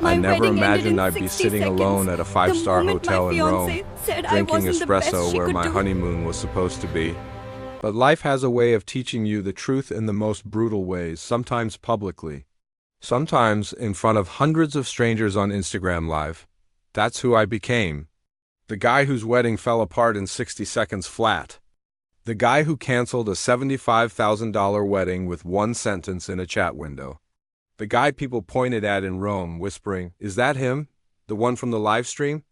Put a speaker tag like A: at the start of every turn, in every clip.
A: I
B: My
A: never
B: wedding ended
A: imagined
B: in
A: I'd be
B: 60
A: sitting
B: seconds.
A: alone at a
B: The
A: five-star
B: moment
A: hotel
B: my
A: in Rome,
B: fiancé said I
A: drinking
B: wasn't the best
A: espresso
B: she
A: where
B: could
A: my
B: do.
A: honeymoon was supposed to be. But life has a way of teaching you the truth in the most brutal ways, sometimes publicly, sometimes in front of hundreds of strangers on Instagram Live. That's who I became. The guy whose wedding fell apart in 60 seconds flat. The guy who canceled a $75,000 wedding with one sentence in a chat window. The guy people pointed at in Rome, whispering, "Is that him? The one from the live stream?"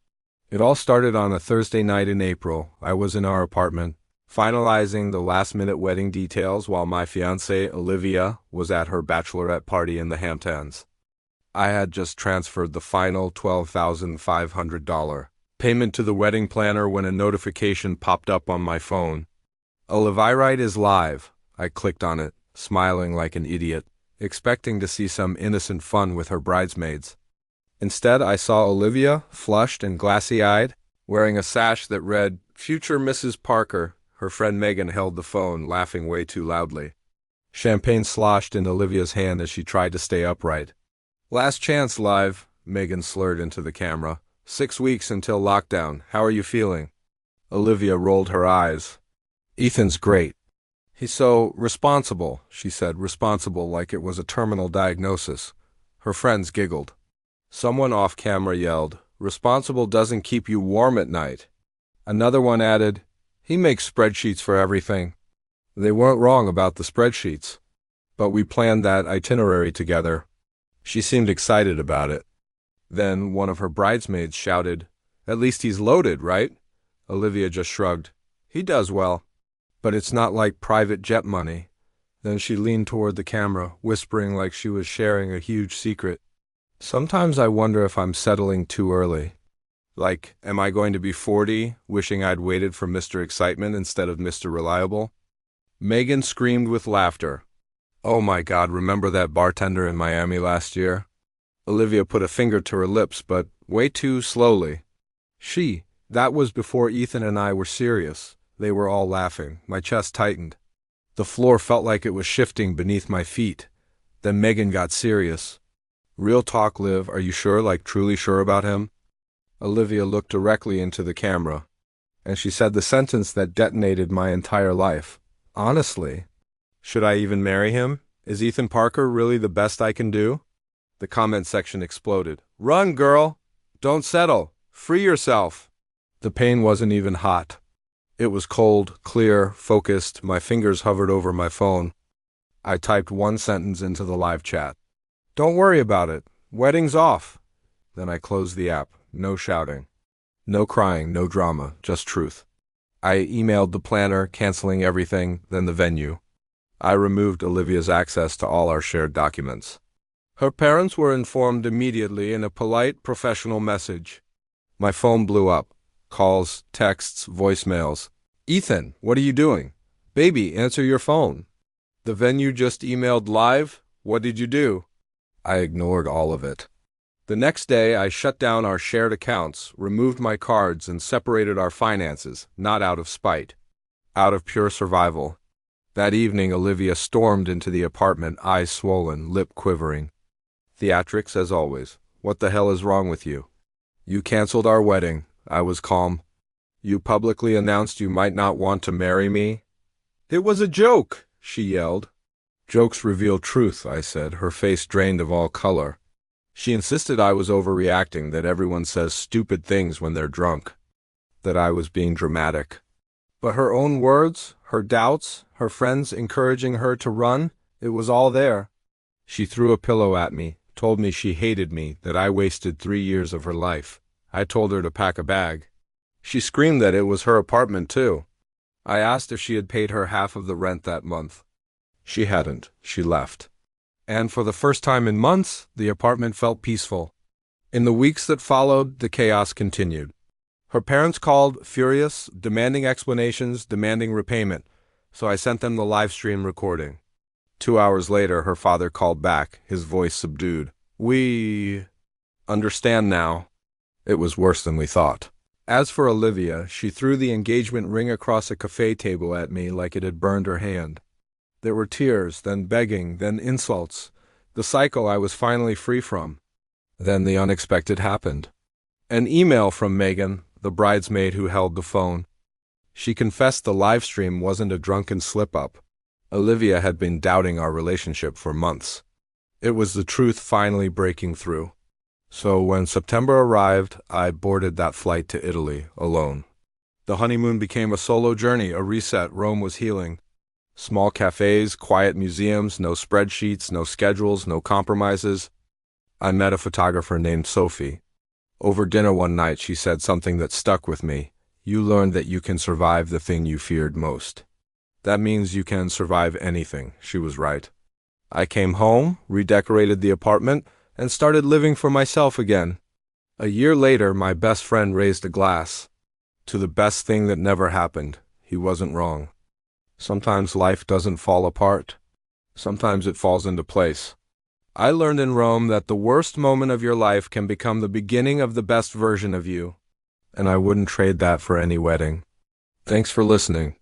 A: It all started on a Thursday night in April. I was in our apartment, finalizing the last-minute wedding details while my fiancée, Olivia, was at her bachelorette party in the Hamptons. I had just transferred the final $12,500 payment to the wedding planner when a notification popped up on my phone. Olivia Wright is live. I clicked on it, smiling like an idiot, expecting to see some innocent fun with her bridesmaids. Instead, I saw Olivia, flushed and glassy-eyed, wearing a sash that read, "Future Mrs. Parker." Her friend Megan held the phone, laughing way too loudly. Champagne sloshed in Olivia's hand as she tried to stay upright. "Last chance, live," Megan slurred into the camera. 6 weeks until lockdown. How are you feeling?" Olivia rolled her eyes. "Ethan's great. He's so responsible," she said, responsible like it was a terminal diagnosis. Her friends giggled. Someone off camera yelled, "Responsible doesn't keep you warm at night." Another one added, "He makes spreadsheets for everything." They weren't wrong about the spreadsheets. But we planned that itinerary together. She seemed excited about it. Then one of her bridesmaids shouted, "At least he's loaded, right?" Olivia just shrugged. "He does well. But it's not like private jet money." Then she leaned toward the camera, whispering like she was sharing a huge secret. "Sometimes I wonder if I'm settling too early. Like, am I going to be 40, wishing I'd waited for Mr. Excitement instead of Mr. Reliable?" Megan screamed with laughter. "Oh my God, remember that bartender in Miami last year?" Olivia put a finger to her lips, but way too slowly. That was before Ethan and I were serious." They were all laughing. My chest tightened. The floor felt like it was shifting beneath my feet. Then Megan got serious. "Real talk, Liv, are you sure, like truly sure about him?" Olivia looked directly into the camera, and she said the sentence that detonated my entire life. "Honestly, should I even marry him? Is Ethan Parker really the best I can do?" The comment section exploded. "Run, girl! Don't settle! Free yourself!" The pain wasn't even hot. It was cold, clear, focused. My fingers hovered over my phone. I typed one sentence into the live chat. "Don't worry about it. Wedding's off." Then I closed the app. No shouting. No crying, no drama, just truth. I emailed the planner, canceling everything, then the venue. I removed Olivia's access to all our shared documents. Her parents were informed immediately in a polite, professional message. My phone blew up. Calls, texts, voicemails. "Ethan, what are you doing?" "Baby, answer your phone." "The venue just emailed live. What did you do?" I ignored all of it. The next day, I shut down our shared accounts, removed my cards, and separated our finances, not out of spite. Out of pure survival. That evening, Olivia stormed into the apartment, eyes swollen, lip quivering. Theatrics, as always. "What the hell is wrong with you?" "You canceled our wedding." I was calm. "You publicly announced you might not want to marry me." "It was a joke," she yelled. "Jokes reveal truth," I said, her face drained of all color. She insisted I was overreacting, that everyone says stupid things when they're drunk, that I was being dramatic. But her own words, her doubts, her friends encouraging her to run, it was all there. She threw a pillow at me, told me she hated me, that I wasted 3 years of her life. I told her to pack a bag. She screamed that it was her apartment, too. I asked if she had paid her half of the rent that month. She hadn't. She left. And for the first time in months, the apartment felt peaceful. In the weeks that followed, the chaos continued. Her parents called, furious, demanding explanations, demanding repayment, so I sent them the live stream recording. 2 hours later, her father called back, his voice subdued. "We understand now." It was worse than we thought. As for Olivia, she threw the engagement ring across a cafe table at me like it had burned her hand. There were tears, then begging, then insults. The cycle I was finally free from. Then the unexpected happened. An email from Megan, the bridesmaid who held the phone. She confessed the live stream wasn't a drunken slip-up. Olivia had been doubting our relationship for months. It was the truth finally breaking through. So when September arrived, I boarded that flight to Italy, alone. The honeymoon became a solo journey, a reset. Rome was healing. Small cafes, quiet museums, no spreadsheets, no schedules, no compromises. I met a photographer named Sophie. Over dinner one night, she said something that stuck with me. You learned that you can survive the thing you feared most. That means you can survive anything. She was right. I came home, redecorated the apartment, and started living for myself again. A year later, my best friend raised a glass to the best thing that never happened. He wasn't wrong. Sometimes life doesn't fall apart. Sometimes it falls into place. I learned in Rome that the worst moment of your life can become the beginning of the best version of you. And I wouldn't trade that for any wedding. Thanks for listening.